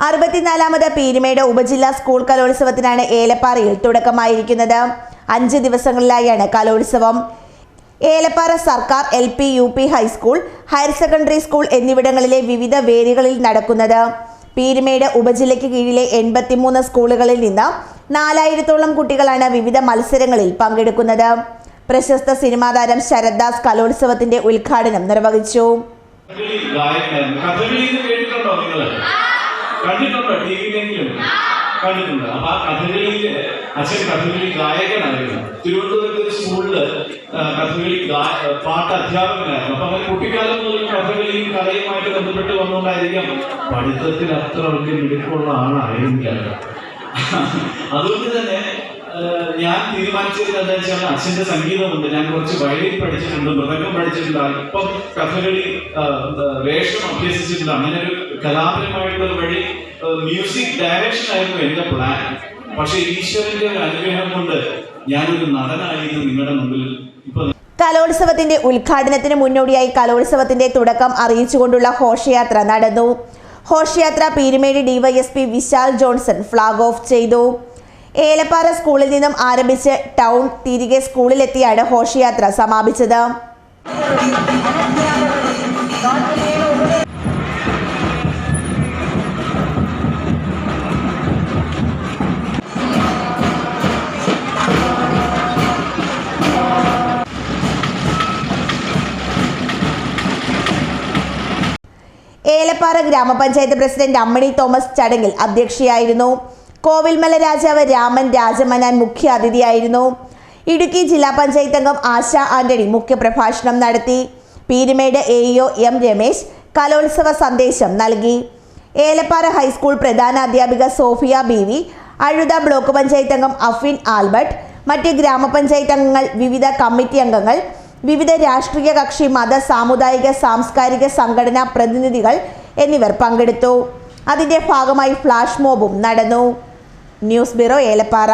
64ാമത് പീരുമേട് ഉപജില്ലാ സ്കൂൾ കലോത്സവത്തിനാണ് ഏലപ്പാറയിൽ തുടക്കമായിരിക്കുന്നത്. 5 ദിവസങ്ങളിലായാണ് കലോത്സവം. ഏലപ്പാറ സർക്കാർ LP, UP high school, higher secondary school എന്നിവിടങ്ങളിലെ വിവിധ വേദികളിൽ നടക്കുന്നത്. പീരുമേട് ഉപജില്ലയ്ക്ക് കീഴിലെ 83 സ്കൂളുകളിൽ നിന്ന് 4000-ഓളം കുട്ടികളാണ് വിവിധ മത്സരങ്ങളിൽ പങ്കെടുക്കുന്നത്. പ്രശസ്ത സിനിമാ താരം ശരത് ദാസ് കലോത്സവത്തിന്റെ ഉദ്ഘാടനം നിർവഹിച്ചു. കണ്ടിട്ടുണ്ട്. അപ്പൊ ആ കഥകളിയില് അച്ഛൻ കഥകളി ഗായകനായിരുന്നു. തിരുവനന്തപുരത്ത് സ്കൂളില് കഥകളി പാട്ട് അധ്യാപകനായിരുന്നു. അപ്പൊ അങ്ങനെ കുട്ടിക്കാലം മുതൽ കഥകളിയും കലയുമായിട്ട് ബന്ധപ്പെട്ട് വന്നുകൊണ്ടായിരിക്കാം പഠിത്തത്തിൽ അത്ര വലിയ മിടുക്കുള്ള ആളായിരുന്നില്ല. അതുകൊണ്ട് തന്നെ ഞാൻ തീരുമാനിച്ചത് എന്താ വെച്ചാൽ അച്ഛന്റെ സംഗീതമുണ്ട്, ഞാൻ കുറച്ച് വയലിൻ പഠിച്ചിട്ടുണ്ട്, മൃദംഗം പഠിച്ചിട്ടുണ്ട്, അല്പം കഥകളി വേഷം അഭ്യസിച്ചിട്ടുണ്ട്. അങ്ങനെ ഒരു കലാപരമായിട്ടുള്ള വഴി മ്യൂസിക് ഡയറക്ഷൻ ആയിരുന്നു എന്റെ പ്ലാൻ. പക്ഷെ ഈശ്വരന്റെ ഒരു അനുഗ്രഹം കൊണ്ട് ഞാനൊരു നടനായിരുന്നു നിങ്ങളുടെ മുമ്പിൽ. കലോത്സവത്തിന്റെ ഉദ്ഘാടനത്തിന് മുന്നോടിയായി കലോത്സവത്തിന്റെ തുടക്കം അറിയിച്ചുകൊണ്ടുള്ള ഘോഷയാത്ര നടന്നു. ഘോഷയാത്ര Peermade DYSP Vishal Johnson flag off ചെയ്തു. ഏലപ്പാറ സ്കൂളിൽ നിന്നും ആരംഭിച്ച് ടൗൺ തിരികെ സ്കൂളിലെത്തിയാണ് ഘോഷയാത്ര സമാപിച്ചത്. ഏലപ്പാറ ഗ്രാമപഞ്ചായത്ത് പ്രസിഡന്റ് അമ്മണി തോമസ് ചടങ്ങിൽ അധ്യക്ഷയായിരുന്നു. കോവിൽമല രാജാവ് രാമൻ രാജമനാൻ മുഖ്യ അതിഥിയായിരുന്നു. ഇടുക്കി ജില്ലാ പഞ്ചായത്ത് അംഗം ആശ ആന്റണി മുഖ്യപ്രഭാഷണം നടത്തി. പീരുമേട് AEO M രമേശ് കലോത്സവ സന്ദേശം നൽകി. ഏലപ്പാറ ഹൈസ്കൂൾ പ്രധാന അധ്യാപിക Sophia BV, Azhutha block panchayat അംഗം അഫിൻ ആൽബർട്ട്, മറ്റ് ഗ്രാമപഞ്ചായത്ത് അംഗങ്ങൾ, വിവിധ കമ്മിറ്റി അംഗങ്ങൾ, വിവിധ രാഷ്ട്രീയ കക്ഷി, മത, സാമുദായിക, സാംസ്കാരിക സംഘടനാ പ്രതിനിധികൾ എന്നിവർ പങ്കെടുത്തു. അതിന്റെ ഭാഗമായി ഫ്ലാഷ് മോബും നടന്നു. News bureau, Elappara.